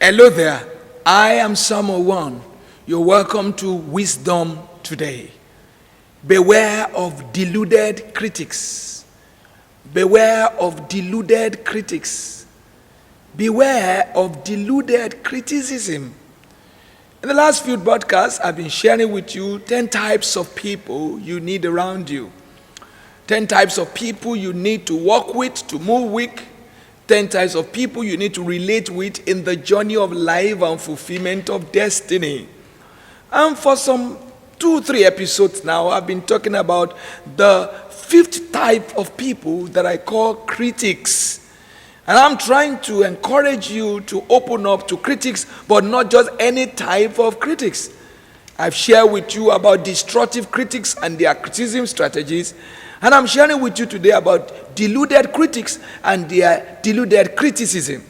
Hello there. I am Samuel One. You're welcome to Wisdom Today. Beware of deluded critics. Beware of deluded critics. Beware of deluded criticism. In the last few broadcasts, I've been sharing with you 10 types of people you need around you. 10 types of people you need to work with, to move with. 10 types of people you need to relate with in the journey of life and fulfillment of destiny. And for some 2-3 episodes now, I've been talking about the 5th type of people that I call critics. And I'm trying to encourage you to open up to critics, but not just any type of critics. I've shared with you about destructive critics and their criticism strategies. And I'm sharing with you today about deluded critics and their deluded criticism.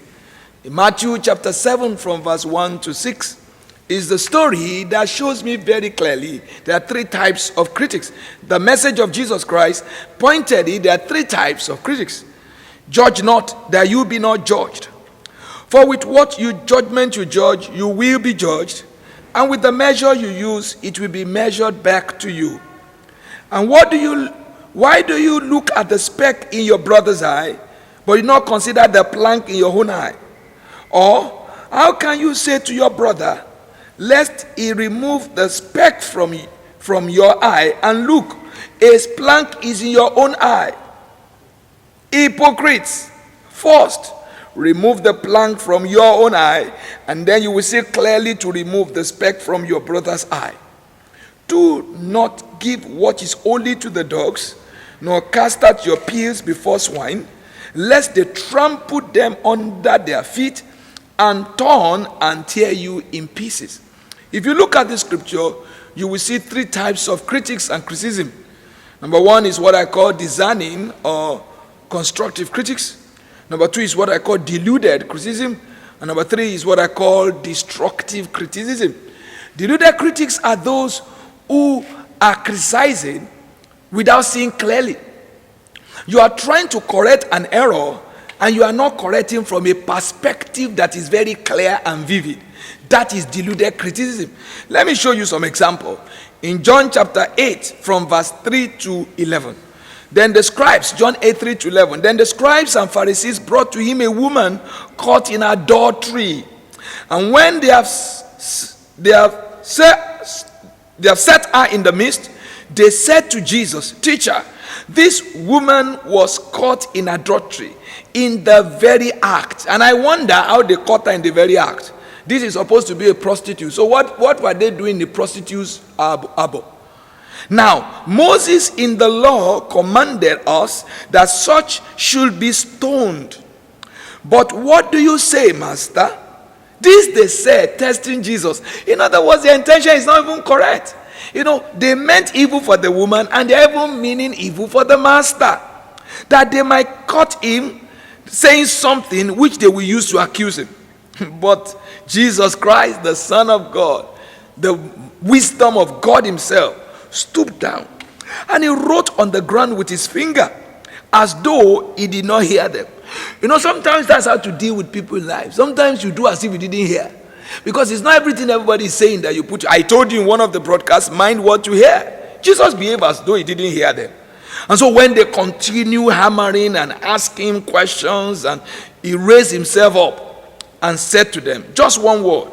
In Matthew chapter 7 from verse 1 to 6 is the story that shows me very clearly there are 3 types of critics. The message of Jesus Christ pointed it, there are 3 types of critics. Judge not, that you be not judged. For with what judgment you judge, you will be judged. And with the measure you use, it will be measured back to you. And why do you look at the speck in your brother's eye, but do not consider the plank in your own eye? Or how can you say to your brother, lest he remove the speck from your eye, and look, a plank is in your own eye? Hypocrites, first remove the plank from your own eye, and then you will see clearly to remove the speck from your brother's eye. Do not give what is holy to the dogs, nor cast out your pearls before swine, lest they trample them under their feet and turn and tear you in pieces. If you look at the scripture, you will see 3 types of critics and criticism. Number 1 is what I call discerning or constructive critics. Number 2 is what I call deluded criticism. And number 3 is what I call destructive criticism. Deluded critics are those who are criticizing without seeing clearly. You are trying to correct an error, and you are not correcting from a perspective that is very clear and vivid. That is deluded criticism. Let me show you some example. In John chapter 8 from verse 3 to 11. Then the scribes, John 8, 3 to 11. Then the scribes and Pharisees brought to him a woman caught in adultery. And when they have set her in the midst, they said to Jesus, Teacher, this woman was caught in adultery, in the very act. And I wonder how they caught her in the very act. This is supposed to be a prostitute. So what were they doing in the prostitute's arbor? Now, Moses in the law commanded us that such should be stoned. But what do you say, Master? This they said, testing Jesus. In other words, their intention is not even correct. They meant evil for the woman, and they're even meaning evil for the master. That they might cut him saying something which they will use to accuse him. But Jesus Christ, the Son of God, the wisdom of God himself, stooped down and he wrote on the ground with his finger as though he did not hear them. Sometimes that's how to deal with people in life. Sometimes you do as if you didn't hear, because it's not everything everybody is saying that you put. I told you in one of the broadcasts, mind what you hear. Jesus behaved as though he didn't hear them. And so when they continue hammering and asking questions, and he raised himself up and said to them, just one word,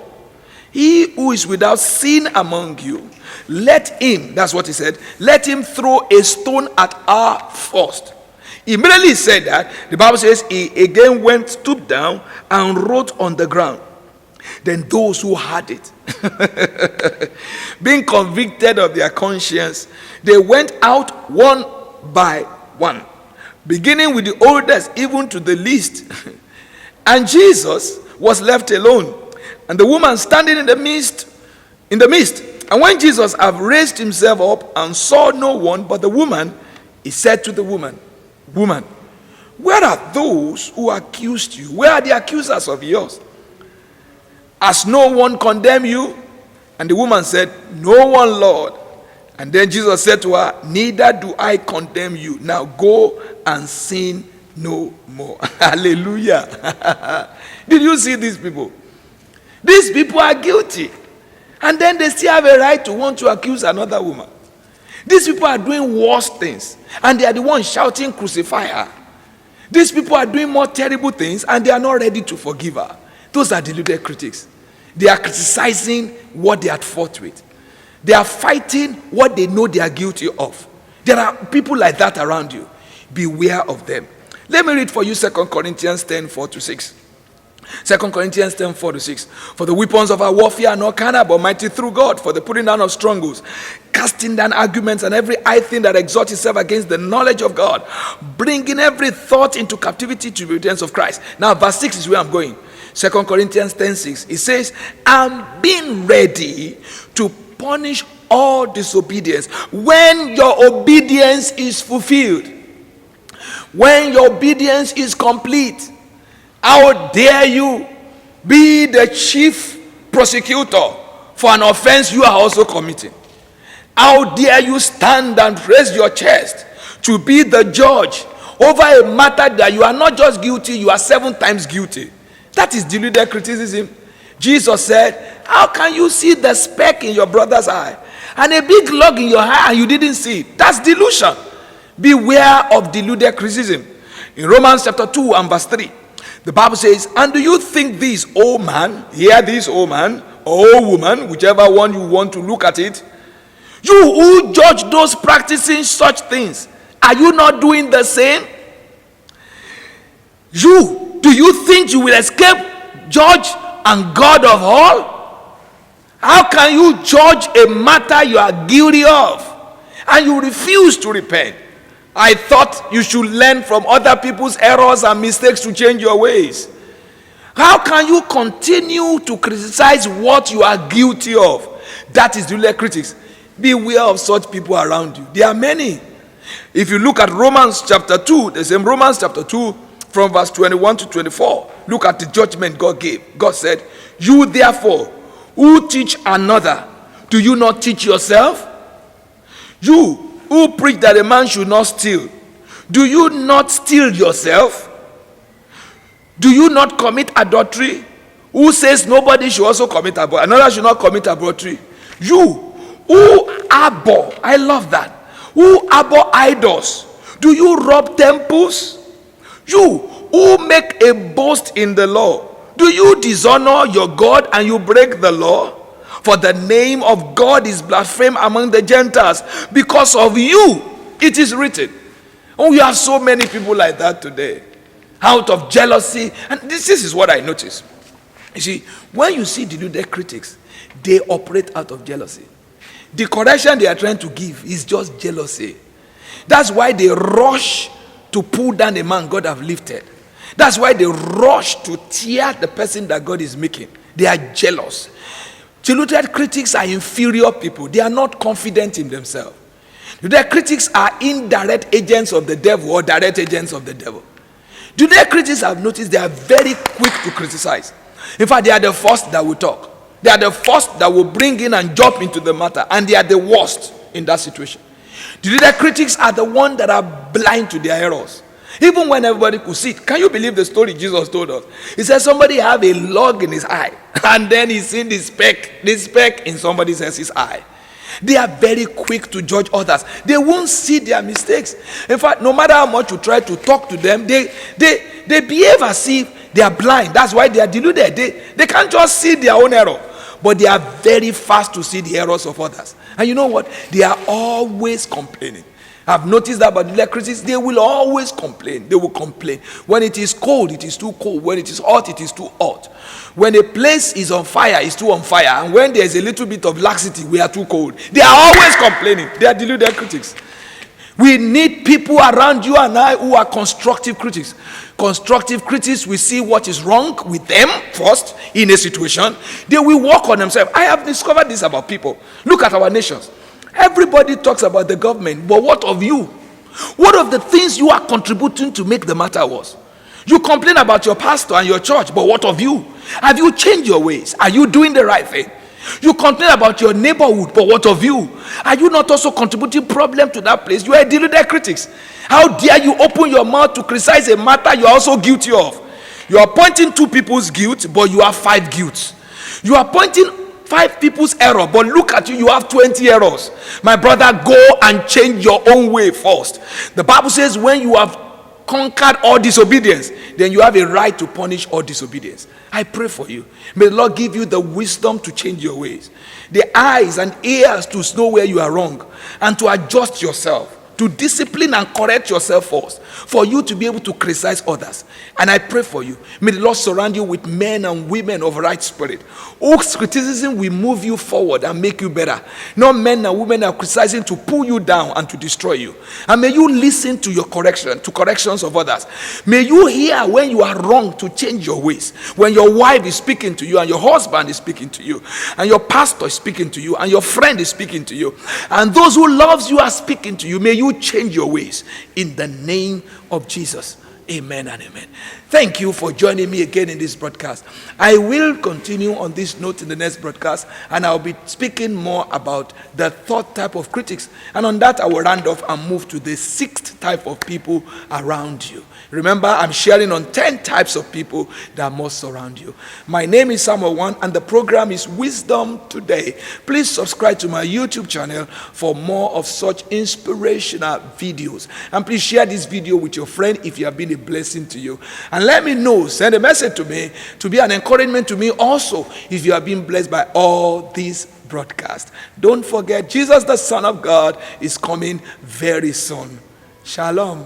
he who is without sin among you, let him, that's what he said, let him throw a stone at her first. Immediately he said that, the Bible says he again stooped down and wrote on the ground. Then those who had it, being convicted of their conscience, they went out one by one, beginning with the oldest even to the least. And Jesus was left alone, and the woman standing in the midst. And when Jesus had raised himself up and saw no one but the woman, he said to the woman, Woman, where are those who accused you? Where are the accusers of yours? Has no one condemned you? And the woman said, No one, Lord. And then Jesus said to her, Neither do I condemn you. Now go and sin no more. Hallelujah. Did you see these people? These people are guilty. And then they still have a right to want to accuse another woman. These people are doing worse things. And they are the ones shouting, crucify her. These people are doing more terrible things and they are not ready to forgive her. Those are deluded critics. They are criticizing what they had fought with. They are fighting what they know they are guilty of. There are people like that around you. Beware of them. Let me read for you 2 Corinthians 10, 4-6. 2 Corinthians 10, 4-6. For the weapons of our warfare are not carnal, but mighty through God, for the putting down of strongholds, casting down arguments and every high thing that exalts itself against the knowledge of God, bringing every thought into captivity to the obedience of Christ. Now, verse 6 is where I'm going. 2 Corinthians 10, 6. It says, I'm being ready to punish all disobedience when your obedience is fulfilled. When your obedience is complete. How dare you be the chief prosecutor for an offense you are also committing? How dare you stand and raise your chest to be the judge over a matter that you are not just guilty, you are 7 times guilty? That is deluded criticism. Jesus said, how can you see the speck in your brother's eye and a big log in your eye and you didn't see it? That's delusion. Beware of deluded criticism. In Romans chapter 2 and verse 3, the Bible says, and do you think this, O man, hear this, O man, O woman, whichever one you want to look at it, you who judge those practicing such things, are you not doing the same? Do you think you will escape judge and God of all? How can you judge a matter you are guilty of and you refuse to repent? I thought you should learn from other people's errors and mistakes to change your ways. How can you continue to criticize what you are guilty of? That is deluded critics. Beware of such people around you. There are many. If you look at Romans chapter 2, the same Romans chapter 2 from verse 21 to 24, look at the judgment God gave. God said, you therefore who teach another, do you not teach yourself? You who preach that a man should not steal, do you not steal yourself? Do you not commit adultery? Who says nobody should also commit adultery? Another should not commit adultery. You who abhor, I love that, who abhor idols, do you rob temples? You who make a boast in the law, do you dishonor your God and you break the law? For the name of God is blasphemed among the Gentiles. Because of you, it is written. Oh, we have so many people like that today. Out of jealousy. And this is what I notice. You see, when you see deluded critics, they operate out of jealousy. The correction they are trying to give is just jealousy. That's why they rush to pull down a man God have lifted. That's why they rush to tear the person that God is making. They are jealous. Deluded critics are inferior people. They are not confident in themselves. Deluded critics are indirect agents of the devil or direct agents of the devil. Deluded critics, have noticed, they are very quick to criticize. In fact, they are the first that will talk. They are the first that will bring in and jump into the matter. And they are the worst in that situation. Deluded critics are the ones that are blind to their errors. Even when everybody could see it. Can you believe the story Jesus told us? He said somebody have a log in his eye. And then he's seen this speck in somebody else's eye. They are very quick to judge others. They won't see their mistakes. In fact, no matter how much you try to talk to them, they behave as if they are blind. That's why they are deluded. They can't just see their own error. But they are very fast to see the errors of others. And you know what? They are always complaining. I've noticed that about the critics, they will always complain. They will complain. When it is cold, it is too cold. When it is hot, it is too hot. When a place is on fire, it's too on fire. And when there is a little bit of laxity, we are too cold. They are always complaining. They are deluded critics. We need people around you and I who are constructive critics. Constructive critics will see what is wrong with them first in a situation. They will work on themselves. I have discovered this about people. Look at our nations. Everybody talks about the government, but what of you? What of the things you are contributing to make the matter worse? You complain about your pastor and your church, but what of you? Have you changed your ways? Are you doing the right thing? You complain about your neighborhood, but what of you? Are you not also contributing problem to that place? You are deluded critics. How dare you open your mouth to criticize a matter you are also guilty of? You are pointing to people's guilt, but you have 5 guilts. You are pointing 5 people's error, but look at you, you have 20 errors. My brother, go and change your own way first. The Bible says when you have conquered all disobedience, then you have a right to punish all disobedience. I pray for you. May the Lord give you the wisdom to change your ways, the eyes and ears to know where you are wrong, and to adjust yourself, to discipline and correct yourself first, for you to be able to criticize others. And I pray for you. May the Lord surround you with men and women of right spirit, whose criticism will move you forward and make you better. Not men and women are criticizing to pull you down and to destroy you. And may you listen to your corrections of others. May you hear when you are wrong to change your ways. When your wife is speaking to you, and your husband is speaking to you, and your pastor is speaking to you, and your friend is speaking to you, and those who loves you are speaking to you, may you change your ways in the name of Jesus. Amen and amen. Thank you for joining me again in this broadcast. I will continue on this note in the next broadcast, and I'll be speaking more about the third type of critics. And on that, I will round off and move to the 6th type of people around you. Remember, I'm sharing on 10 types of people that must surround you. My name is Samuel One, and the program is Wisdom Today. Please subscribe to my YouTube channel for more of such inspirational videos. And please share this video with your friend if you have been a blessing to you. And let me know, send a message to me to be an encouragement to me also if you have been blessed by all these broadcasts. Don't forget, Jesus, the Son of God, is coming very soon. Shalom.